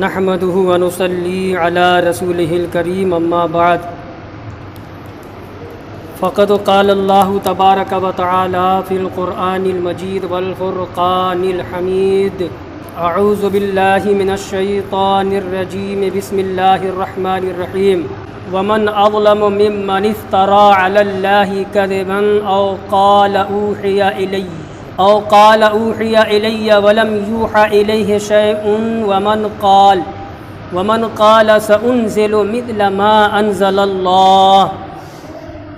نحمده ونصلي على رسوله الكريم اما بعد فقد قال الله تبارك وتعالى في القرآن المجيد والفرقان الحميد اعوذ بالله من الشيطان الرجيم بسم الله الرحمن الرحيم ومن اظلم ممن افترى على الله كذبا او قال اوحي الي ولم يوحى اليه شيء ومن قال سأنزل مثل ما انزل الله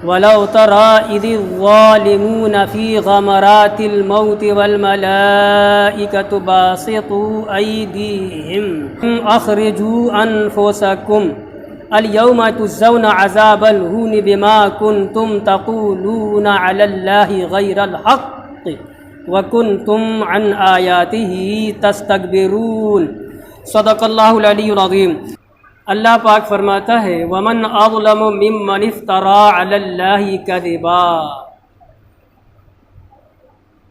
ولو ترى اذ الظالمون في غمرات الموت والملائكة باسطوا ايديهم اخرجوا انفسكم اليوم تجزون عذاب الهون بما كنتم تقولون على الله غير الحق وَكُنْتُمْ عَنْ آيَاتِهِ تَسْتَكْبِرُونَ صدق اللہ العلی العظیم۔ اللہ پاک فرماتا ہے وَمَنْ أَظْلَمُ مِمَّنِ افْتَرَى عَلَى اللَّهِ كَذِبًا،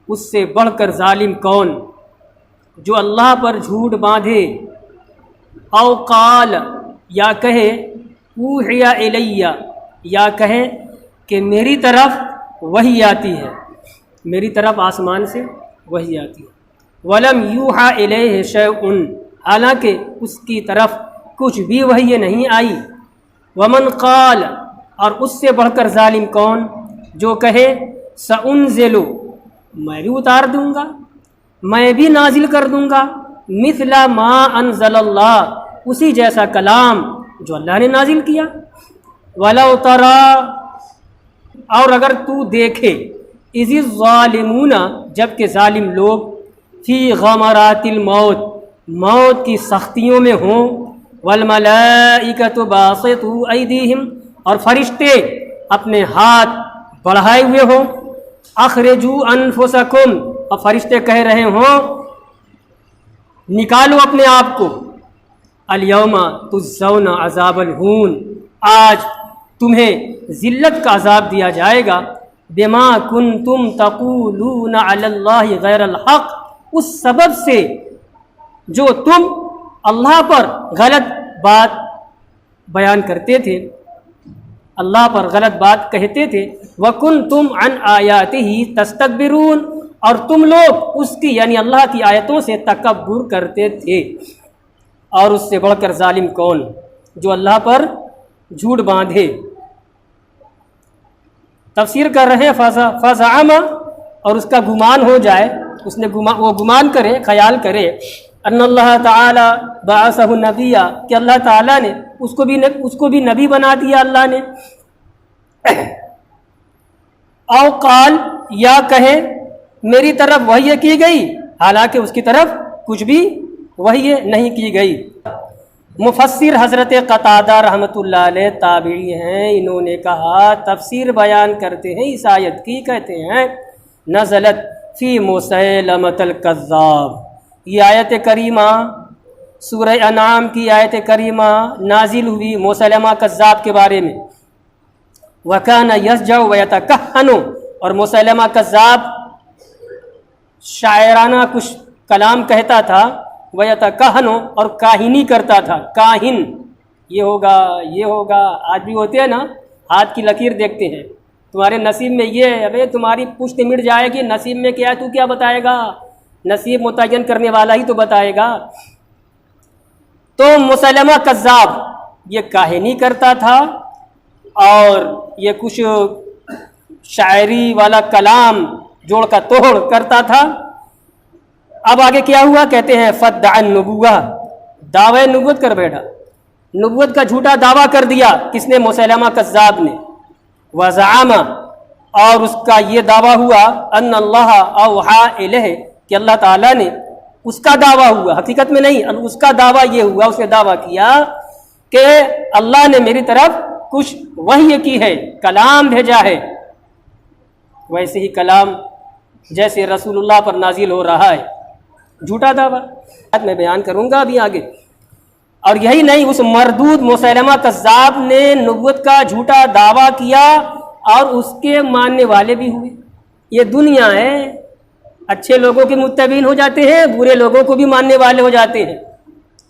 اس سے بڑھ کر ظالم کون جو اللہ پر جھوٹ باندھے، او قال یا کہے اوحی الیہ یا کہے کہ میری طرف وحی آتی ہے، میری طرف آسمان سے وحی آتی ہے، وَلَمْ يُوحَى إِلَيْهِ شَيْءٌ حالانکہ اس کی طرف کچھ بھی وحی نہیں آئی، وَمَنْ قَالَ اور اس سے بڑھ کر ظالم کون جو کہے سَأُنزِلُ میں بھی اتار دوں گا، میں بھی نازل کر دوں گا، مِثْلَ مَا أَنزَلَ اللَّهُ اسی جیسا کلام جو اللہ نے نازل کیا، وَلَوْ تَرَى اور اگر تو دیکھے اذ الظالمون جبکہ ظالم لوگ فی غمرات الموت موت کی سختیوں میں ہوں، والملائکۃ باسطوا ایدیہم اور فرشتے اپنے ہاتھ بڑھائے ہوئے ہوں، اخرجوا انفسکم اور فرشتے کہہ رہے ہوں نکالو اپنے آپ کو، الیوم تجزون عذاب الہون آج تمہیں ذلت کا عذاب دیا جائے گا، بما کنتم تقولون علی اللہ غیر الحق اس سبب سے جو تم اللہ پر غلط بات بیان کرتے تھے، اللہ پر غلط بات کہتے تھے، وکنتم عن آیاتہ تستکبرون اور تم لوگ اس کی یعنی اللہ کی آیتوں سے تکبر کرتے تھے۔ اور اس سے بڑھ کر ظالم کون جو اللہ پر جھوٹ باندھے۔ تفسیر کر رہے ہیں فزعم اور اس کا گمان ہو جائے، اس نے وہ گمان کرے، خیال کرے ان اللہ تعالی بعثہ نبیہ کہ اللہ تعالیٰ نے اس کو بھی نبی بنا دیا اللہ نے، او قال یا کہے میری طرف وحی کی گئی حالانکہ اس کی طرف کچھ بھی وحی نہیں کی گئی۔ مفسر حضرت قتادہ رحمۃ اللہ علیہ تابعی ہیں، انہوں نے کہا تفسیر بیان کرتے ہیں اس آیت کی، کہتے ہیں نزلت فی مسیلمۃ الکذاب، یہ آیت کریمہ سورہ انعام کی آیت کریمہ نازل ہوئی مسیلمہ کذاب کے بارے میں، وکان یسجع ویتکہن اور مسیلمہ کذاب شاعرانہ کچھ کلام کہتا تھا، ویتکہن اور کاہنی کرتا تھا، کاہن یہ ہوگا آج بھی ہوتے ہیں نا، ہاتھ کی لکیر دیکھتے ہیں تمہارے نصیب میں یہ ہے، ابے تمہاری پشت مٹ جائے گی، نصیب میں کیا ہے تو کیا بتائے گا، نصیب متعین کرنے والا ہی تو بتائے گا۔ تو مسلمہ کذاب یہ کاہنی کرتا تھا اور یہ کچھ شاعری والا کلام جوڑ کا توڑ کرتا تھا۔ اب آگے کیا ہوا کہتے ہیں فدع النبوہ دعوی نبوت کر بیٹھا، نبوت کا جھوٹا دعویٰ کر دیا، کس نے؟ مسیلمہ کذاب نے۔ وزعم اور اس کا یہ دعویٰ ہوا ان اللہ اوحی الیہ کہ اللہ تعالیٰ نے، اس کا دعویٰ ہوا حقیقت میں نہیں، اس کا دعویٰ یہ ہوا، اس نے دعویٰ کیا کہ اللہ نے میری طرف کچھ وحی کی ہے، کلام بھیجا ہے، ویسے ہی کلام جیسے رسول اللہ پر نازل ہو رہا ہے، جھوٹا دعویٰ میں بیان کروں گا ابھی آگے۔ اور یہی نہیں، اس مردود مسیلمہ کذاب نے نبوت کا جھوٹا دعویٰ کیا اور اس کے ماننے والے بھی ہوئے۔ یہ دنیا ہے، اچھے لوگوں کے متبعین ہو جاتے ہیں، برے لوگوں کو بھی ماننے والے ہو جاتے ہیں۔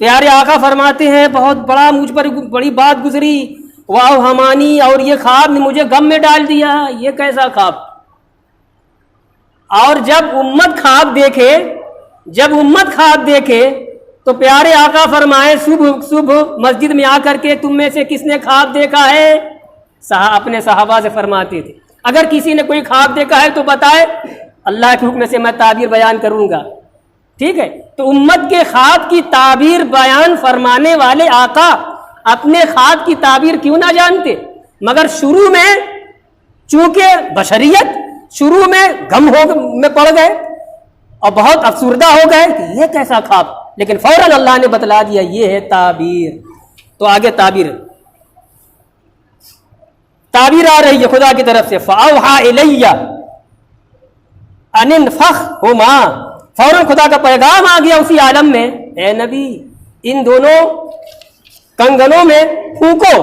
پیارے آقا فرماتے ہیں بہت بڑا مجھ پر بڑی بات گزری، واہ ہمانی، اور یہ خواب نے مجھے غم میں ڈال دیا، یہ کیسا خواب؟ اور جب امت خواب دیکھے تو پیارے آقا فرمائے صبح مسجد میں آ کر کے تم میں سے کس نے خواب دیکھا ہے؟ اپنے صحابہ سے فرماتے تھے اگر کسی نے کوئی خواب دیکھا ہے تو بتائے، اللہ کے حکم سے میں تعبیر بیان کروں گا، ٹھیک ہے؟ تو امت کے خواب کی تعبیر بیان فرمانے والے آقا اپنے خواب کی تعبیر کیوں نہ جانتے؟ مگر شروع میں چونکہ بشریت شروع میں غم میں پڑ گئے اور بہت افسردہ ہو گئے کہ یہ کیسا خواب، لیکن فوراً اللہ نے بتلا دیا یہ ہے تعبیر۔ تو آگے تعبیر آ رہی ہے خدا کی طرف سے، فَأَوْحَى إِلَيَّ أَنِ انفخهما، فوراً خدا کا پیغام آ گیا اسی عالم میں، اے نبی ان دونوں کنگنوں میں پھونکو۔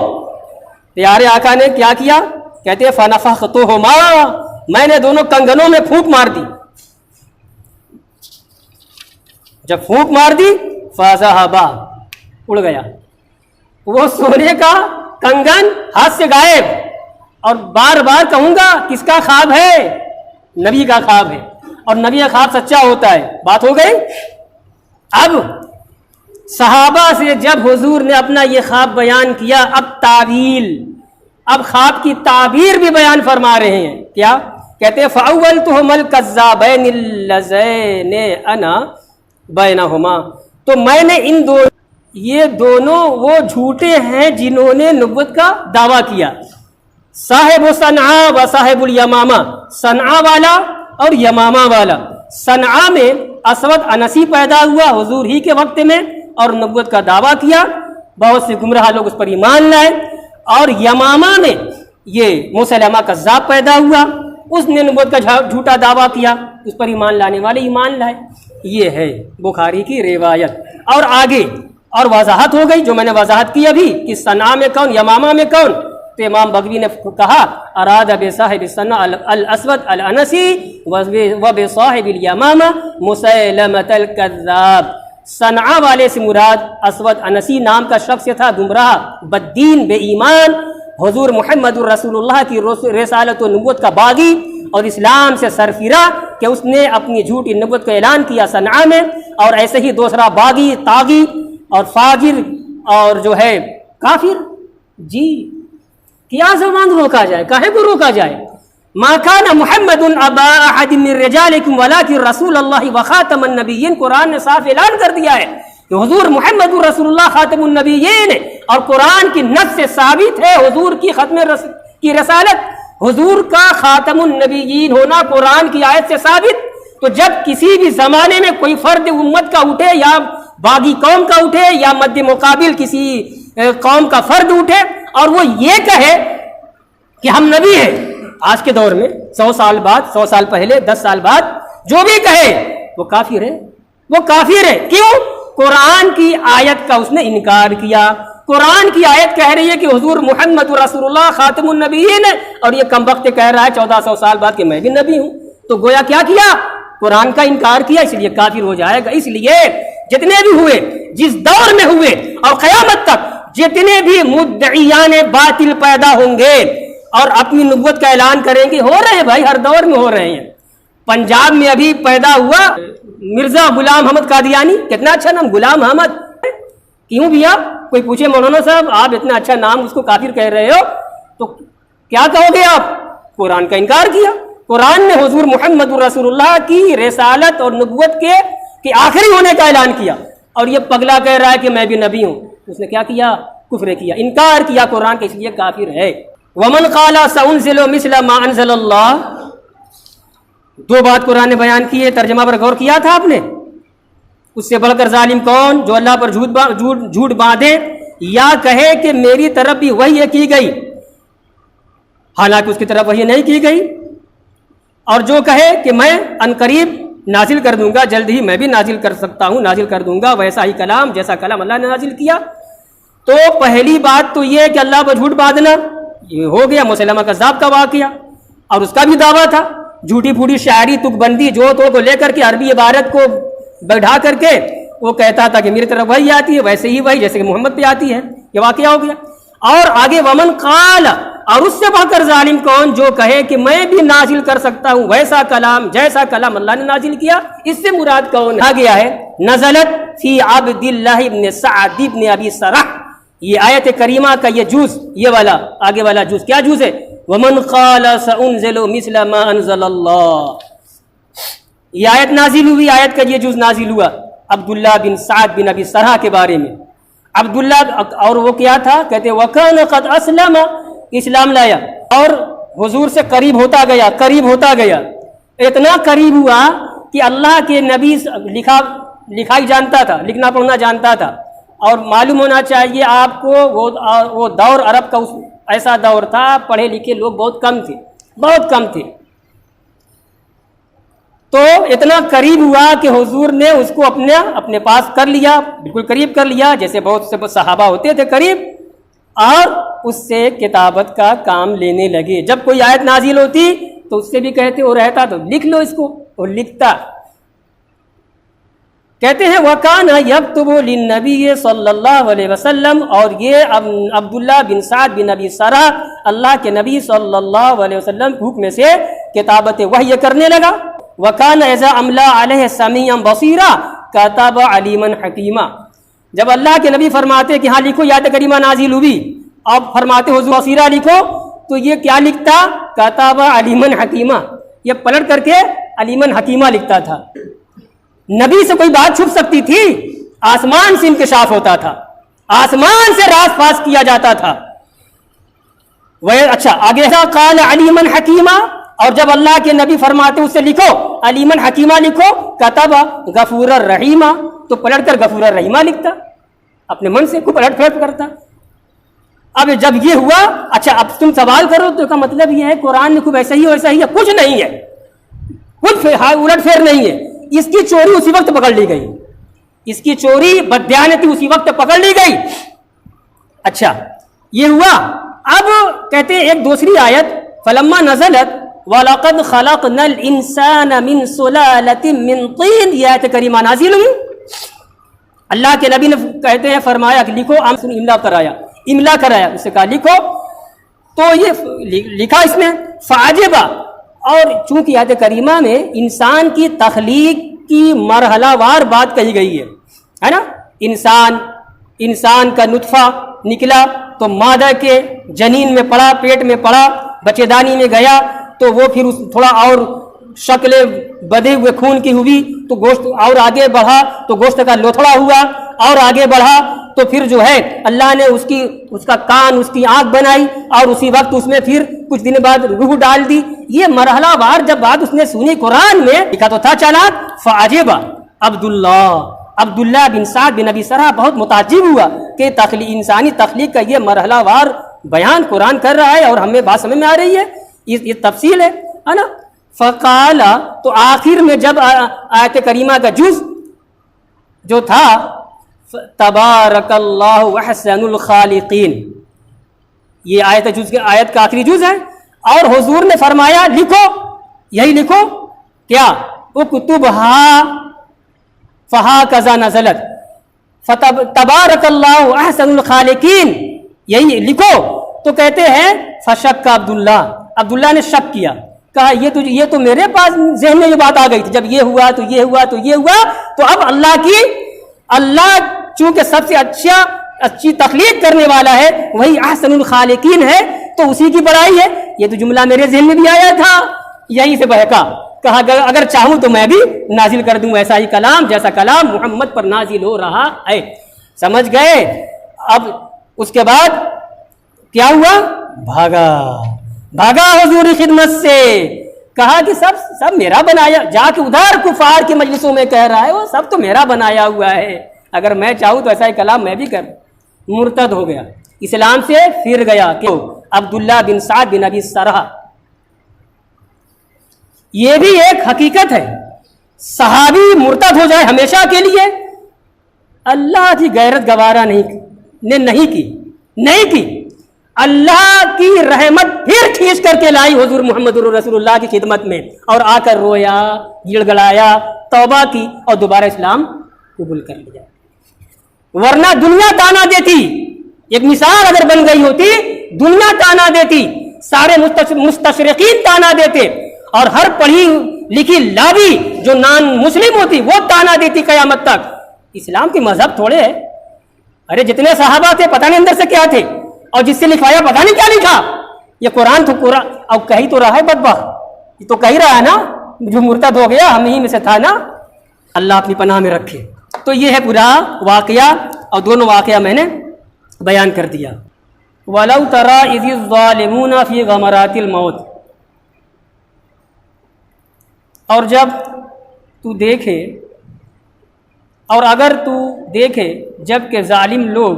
پیارے آقا نے کیا کیا؟ کہتے ہیں فَنَفَخْتُهُمَا، میں نے دونوں کنگنوں میں پھونک مار دی۔ جب پھونک مار دی فَذَهَبَا، اڑ گیا وہ سونے کا کنگن، ہاتھ سے غائب۔ اور بار بار کہوں گا کس کا خواب ہے؟ نبی کا خواب ہے، اور نبی کا خواب سچا ہوتا ہے۔ بات ہو گئی۔ اب صحابہ سے جب حضور نے اپنا یہ خواب بیان کیا، اب خواب کی تعبیر بھی بیان فرما رہے ہیں۔ کیا کہتے ہیں؟ فَأَوَّلْتُهُمَ الْكَذَّابَيْنِ اللَّذَيْنِ أَنَا بَيْنَهُمَا، تو میں نے یہ دونوں وہ جھوٹے ہیں جنہوں نے نبوت کا دعویٰ کیا۔ صاحب صنعا و صاحب الیمامہ، صنعا والا اور یمامہ والا۔ صنعا میں اسود انسی پیدا ہوا حضور ہی کے وقت میں اور نبوت کا دعویٰ کیا، بہت سے گمراہ لوگ اس پر ایمان لائے۔ اور یمامہ میں یہ مسلمہ کذاب پیدا ہوا، اس نے نبوت کا جھوٹا دعویٰ کیا، اس پر ایمان لانے والے ایمان لائے۔ یہ ہے بخاری کی روایت۔ اور آگے اور وضاحت ہو گئی جو میں نے وضاحت کی ابھی کہ صنعا میں کون، یمامہ میں کون۔ تو امام بغوی نے کہا اراد بصاحب الصنع الاسود الانسی و بصاحب الیمامہ مسیلمۃ الکذاب۔ صنعا والے سے مراد اسود انسی نام کا شخص تھا، گمراہ، بددین، بے ایمان، حضور محمد الرسول اللہ کی رسالت و نبوت کا باغی اور اسلام سے سرفراہ، کہ اس نے اپنی جھوٹی نبوت کا اعلان کیا صنعا میں۔ اور ایسے ہی دوسرا باغی، طاغی اور فاجر اور جو ہے کافر۔ جی کیا زبان روکا جائے، کاہے کو روکا جائے؟ ما کان محمد ابا احد من رجالکم ولکن رسول اللہ وخاتم النبیین، قرآن نے صاف اعلان کر دیا ہے کہ حضور محمد رسول اللہ خاتم النبیین، اور قرآن کی نص سے ثابت ہے حضور کی ختم کی رسالت، حضور کا خاتم النبیین ہونا قرآن کی آیت سے ثابت۔ تو جب کسی بھی زمانے میں کوئی فرد امت کا اٹھے یا باغی قوم کا اٹھے یا مد مقابل کسی قوم کا فرد اٹھے اور وہ یہ کہے کہ ہم نبی ہیں، آج کے دور میں 100 سال بعد، 100 سال پہلے، 10 سال بعد جو بھی کہے وہ کافر ہے، وہ کافر ہے۔ کیوں؟ قرآن کی آیت کا اس نے انکار کیا۔ قرآن کی آیت کہہ رہی ہے کہ حضور محمد رسول اللہ خاتم النبیین ہے، اور یہ کمبخت کہہ رہا ہے 1400 سال بعد کہ میں بھی نبی ہوں۔ تو گویا کیا کیا؟ قرآن کا انکار کیا، اس لیے کافر ہو جائے گا۔ اس لیے جتنے بھی ہوئے، جس دور میں ہوئے اور قیامت تک جتنے بھی مدعیان باطل پیدا ہوں گے اور اپنی نبوت کا اعلان کریں گے، ہو رہے ہیں بھائی، ہر دور میں ہو رہے ہیں۔ پنجاب میں ابھی پیدا ہوا مرزا غلام احمد قادیانی، کتنا اچھا نام، غلام احمد۔ کیوں بھیا؟ کوئی پوچھے مولانا صاحب آپ اتنا اچھا نام اس کو کافر کہہ رہے ہو، تو کیا کہو گے آپ؟ قرآن کا انکار کیا۔ قرآن نے حضور محمد رسول اللہ کی رسالت اور نبوت کے آخری ہونے کا اعلان کیا، اور یہ پگلا کہہ رہا ہے کہ میں بھی نبی ہوں۔ اس نے کیا کیا؟ کفر کیا، انکار کیا قرآن کے، اس لیے کافر ہے۔ ومن قال سأنزل مثل ما انزل اللہ، دو بات قرآن نے بیان کی ہے، ترجمہ پر غور کیا تھا آپ نے؟ اس سے بڑھ کر ظالم کون جو اللہ پر جھوٹ باندھے یا کہے کہ میری طرف بھی وحی کی گئی، حالانکہ اس کی طرف وحی نہیں کی گئی، اور جو کہے کہ میں عنقریب نازل کر دوں گا، جلد ہی میں بھی نازل کر سکتا ہوں، نازل کر دوں گا ویسا ہی کلام جیسا کلام اللہ نے نازل کیا۔ تو پہلی بات تو یہ کہ اللہ پر جھوٹ باندھنا، یہ ہو گیا مسلمہ کذاب کا واقعہ، اور اس کا بھی دعویٰ تھا جھوٹی پھوٹی شاعری تک بندی جو تو کو لے کر کے عربی عبارت کو بڑھا کر کے وہ کہتا تھا کہ میری طرف وہی آتی ہے ویسے ہی وہی جیسے کہ محمد پہ آتی ہے. یہ واقعہ ہو گیا. اور آگے ومن قال، اور اس سے بڑھ کر ظالم کون جو کہے کہ میں بھی نازل کر سکتا ہوں ویسا کلام جیسا کلام اللہ نے نازل کیا. اس سے مراد کون آ گیا ہے؟ نزلت فی عبد اللہ ابن سعد ابن ابی سرح. یہ آیت کریمہ کا یہ جز، یہ والا آگے والا جز کیا جز ہے؟ ومن قال سأنزل مثل ما انزل اللہ. یہ آیت نازل ہوئی، آیت کا یہ جز نازل ہوا عبداللہ بن سعد بن ابی سرح کے بارے میں. عبداللہ اور وہ کیا تھا؟ کہتے وکان قد اسلم، اسلام لایا اور حضور سے قریب ہوتا گیا، قریب ہوتا گیا. اتنا قریب ہوا کہ اللہ کے نبی لکھائی جانتا تھا، لکھنا پڑھنا جانتا تھا. اور معلوم ہونا چاہیے آپ کو وہ دور عرب کا ایسا دور تھا، پڑھے لکھے لوگ بہت کم تھے، بہت کم تھے. تو اتنا قریب ہوا کہ حضور نے اس کو اپنے پاس کر لیا، بالکل قریب کر لیا، جیسے بہت سے صحابہ ہوتے تھے قریب، اور اس سے کتابت کا کام لینے لگے. جب کوئی آیت نازل ہوتی تو اس سے بھی کہتے وہ رہتا تو لکھ لو اس کو، وہ لکھتا. کہتے ہیں وَكَانَ يَكْتُبُ لِلنَّبِيِّ صلی اللہ علیہ وسلم، اور یہ عبداللہ بن سعد بن ابی سرح اللہ کے نبی صلی اللہ علیہ وسلم حکم سے کتابت وحی کرنے لگا. وَكَانَ إِذَا أَمْلَى عَلَيْهِ سَمِيًّا بَصِيرًا كَتَبَ عَلِيمًا حَكِيمًا. جب اللہ کے نبی فرماتے کہ ہاں لکھو آیت کریمہ نازل ہوئی، اب فرماتے حضور بصیرہ لکھو، تو یہ کیا لکھتا؟ کتب علیمن حکیمہ. یہ پلٹ کر کے علیمن حکیمہ لکھتا تھا. نبی سے کوئی بات چھپ سکتی تھی؟ آسمان سے انکشاف ہوتا تھا، آسمان سے راز پاس کیا جاتا تھا. اچھا آگے قال علیمن حکیمہ، اور جب اللہ کے نبی فرماتے اسے لکھو علیمن حکیمہ لکھو، کتب غفور الرحیمہ، تو پلٹ کر غفور الرحیمہ لکھتا، اپنے من سے کو پلٹ پلٹ کرتا. اب جب یہ ہوا، اچھا اب تم سوال کرو تو کا مطلب یہ ہے قرآن میں خوب ایسا ہی ویسا ہی ہے؟ کچھ نہیں ہے، کچھ الٹ پھیر نہیں ہے. اس کی چوری اسی وقت پکڑ لی گئی، اس کی چوری بددیانتی اسی وقت پکڑ لی گئی. اچھا یہ ہوا. اب کہتے ہیں ایک دوسری آیت فلما نزلت وَلَقَدْ خَلَقْنَا الْإِنسَانَ مِنْ سُلَالَةٍ مِنْ طِينٍ، یہ آیت کریمہ نازل ہوئی. اللہ کے نبی نے کہتے ہیں فرمایا کہ لکھو، املا کرایا، اس سے کہا لکھو، تو یہ لکھا اس میں فعجبا. اور چونکہ آیت کریمہ میں انسان کی تخلیق کی مرحلہ وار بات کہی گئی ہے نا. انسان کا نطفہ نکلا تو مادہ کے جنین میں پڑا، پیٹ میں پڑا، بچے دانی میں گیا، تو وہ پھر تھوڑا اور شکل بدے ہوئے خون کی ہوئی، تو گوشت اور آگے بڑھا تو گوشت کا لوتھڑا ہوا، اور آگے بڑھا تو پھر جو ہے اللہ نے اس کا کان، اس کی آنکھ بنائی، اور اسی وقت اس میں پھر کچھ دن بعد روح ڈال دی. یہ مرحلہ وار جب بات اس نے سنی قرآن میں، لکھا تو تھا چالاک فعجبا عبداللہ بن سعد بن ابی سرح بہت متعجب ہوا کہ انسانی تخلیق کا یہ مرحلہ وار بیان قرآن کر رہا ہے اور ہمیں بات سمجھ میں آ رہی ہے، یہ تفصیل ہے نا. فقال، تو آخر میں جب آیت کریمہ کا جز جو تھا تبارک اللہ احسن الخالقین، یہ آیت کا آخری جز ہے، اور حضور نے فرمایا لکھو، یہی لکھو کیا؟ اکتبھا فہکذا نزلت تبارک اللہ احسن الخالقین، یہی لکھو. تو کہتے ہیں فشک عبداللہ نے شک کیا، کہا یہ تو میرے پاس ذہن میں یہ بات آ گئی تھی، جب یہ ہوا تو یہ ہوا تو یہ ہوا، تو اب اللہ چونکہ سب سے اچھی تخلیق کرنے والا ہے، وہی احسن الخالقین ہے، تو اسی کی بڑائی ہے. یہ تو جملہ میرے ذہن میں بھی آیا تھا، یہیں سے بہکا، کہا اگر چاہوں تو میں بھی نازل کر دوں ایسا ہی کلام جیسا کلام محمد پر نازل ہو رہا ہے. سمجھ گئے؟ اب اس کے بعد کیا ہوا؟ بھاگا حضور خدمت سے، کہا کہ سب میرا بنایا، جا کے ادھر کفار کے مجلسوں میں کہہ رہا ہے وہ سب تو میرا بنایا ہوا ہے، اگر میں چاہوں تو ایسا ہی کلام میں بھی کر. مرتد ہو گیا، اسلام سے پھر گیا. کیوں؟ عبداللہ بن سعد بن ابی سرح. یہ بھی ایک حقیقت ہے، صحابی مرتد ہو جائے ہمیشہ کے لیے، اللہ کی غیرت گوارا نہیں کی. اللہ کی رحمت پھر کھینچ کر کے لائی حضور محمد رسول اللہ کی خدمت میں، اور آ کر رویا، گڑ گڑایا، توبہ کی، اور دوبارہ اسلام قبول کر لیا، ورنہ دنیا تانا دیتی، ایک مثال اگر بن گئی ہوتی دنیا تانا دیتی، سارے مستشرقین تانا دیتے، اور ہر پڑھی لکھی لابی جو نان مسلم ہوتی وہ تانا دیتی قیامت تک۔ اسلام کی مذہب تھوڑے ہے، ارے جتنے صحابہ تھے پتہ نہیں اندر سے کیا تھے، اور جس سے لکھوایا پتہ نہیں کیا لکھا۔ یہ قرآن تو قرآن اب کہی تو رہا ہے بدبخت، یہ تو کہی رہا ہے نا، جو مرتد ہو گیا ہم ہی میں سے تھا نا، اللہ اپنی پناہ میں رکھے۔ تو یہ ہے پورا واقعہ، اور دونوں واقعہ میں نے بیان کر دیا۔ وَلَوْ تَرَىٰ إِذِ الظَّالِمُونَ فِي غَمَرَاتِ الْمَوْتِ، اور جب تو دیکھے، اور اگر تو دیکھے جب کہ ظالم لوگ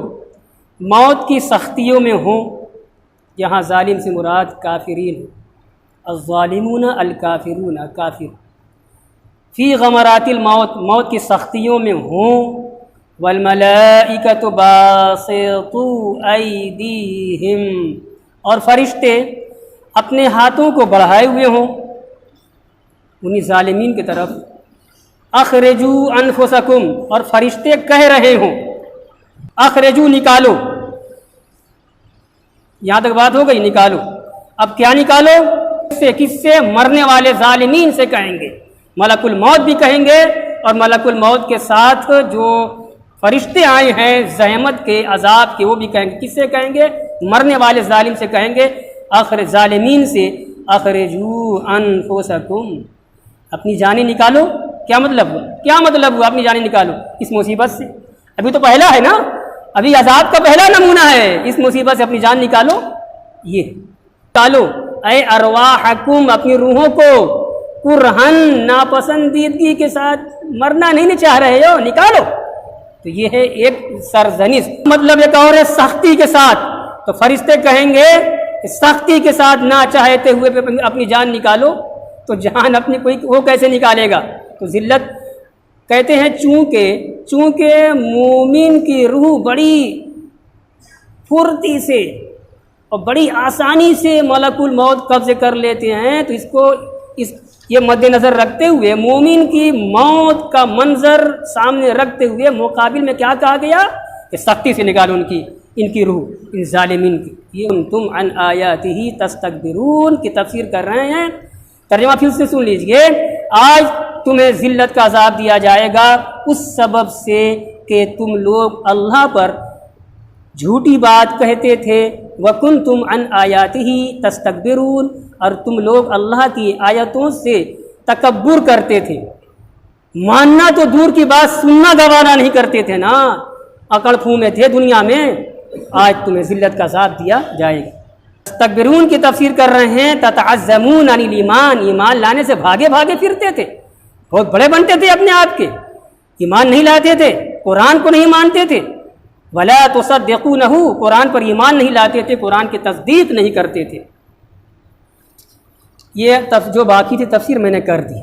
موت کی سختیوں میں ہوں، یہاں ظالم سے مراد کافرین، الظالمون الکافرون، کافر، فی غمرات الموت، موت کی سختیوں میں ہوں، والملائکۃ باسطوا ایدیہم، اور فرشتے اپنے ہاتھوں کو بڑھائے ہوئے ہوں انہی ظالمین کی طرف، اخرجوا انفسکم، اور فرشتے کہہ رہے ہوں اخرجوا، نکالو، یہاں تک بات ہو گئی، نکالو۔ اب کیا نکالو؟ کس سے؟ مرنے والے ظالمین سے کہیں گے، ملک الموت بھی کہیں گے، اور ملک الموت کے ساتھ جو فرشتے آئے ہیں زحمت کے، عذاب کے، وہ بھی کہیں گے۔ کس سے کہیں گے؟ مرنے والے ظالم سے کہیں گے، ظالمین سے، اخرجوا انفسکم، اپنی جانیں نکالو۔ کیا مطلب ہوا؟ کیا مطلب ہوا اپنی جانیں نکالو؟ اس مصیبت سے، ابھی تو پہلا ہے نا، ابھی عذاب کا پہلا نمونہ ہے، اس مصیبت سے اپنی جان نکالو۔ یہ نکالو، اے ارواحکم، اپنی روحوں کو، کرہن، ناپسندیدگی کے ساتھ، مرنا نہیں چاہ رہے ہو، نکالو۔ تو یہ ہے ایک سرزنش، مطلب ایک اور ہے سختی کے ساتھ۔ تو فرشتے کہیں گے سختی کے ساتھ نہ چاہتے ہوئے اپنی جان نکالو، تو جان اپنی کوئی وہ کیسے نکالے گا؟ تو ذلت کہتے ہیں چونکہ مومن کی روح بڑی پھرتی سے اور بڑی آسانی سے ملک الموت قبضے کر لیتے ہیں، تو اس کو یہ مد نظر رکھتے ہوئے، مومن کی موت کا منظر سامنے رکھتے ہوئے، مقابل میں کیا کہا گیا کہ سختی سے نکالو ان کی روح، ان ظالمین کی۔ یہ تم عن آیاتہ تستکبرون کی تفسیر کر رہے ہیں، ترجمہ پھر سے سن لیجئے۔ آج تمہیں ذلت کا عذاب دیا جائے گا اس سبب سے کہ تم لوگ اللہ پر جھوٹی بات کہتے تھے، وَكُنْتُمْ عَنْ آیَاتِهِ تَسْتَكْبِرُونَ، اور تم لوگ اللہ کی آیتوں سے تکبر کرتے تھے، ماننا تو دور کی بات، سننا گوارا نہیں کرتے تھے نا، اکڑ پھو میں تھے دنیا میں۔ آج تمہیں ذلت کا عذاب دیا جائے گا۔ تستکبرون کی تفسیر کر رہے ہیں تتعزمون عن الایمان، ایمان لانے سے بھاگے بھاگے پھرتے تھے، بہت بڑے بنتے تھے اپنے آپ کے، ایمان نہیں لاتے تھے، قرآن کو نہیں مانتے تھے، ولا تصدقونہ، قرآن پر ایمان نہیں لاتے تھے، قرآن کی تصدیق نہیں کرتے تھے۔ یہ جو باقی تھی تفسیر میں نے کر دی۔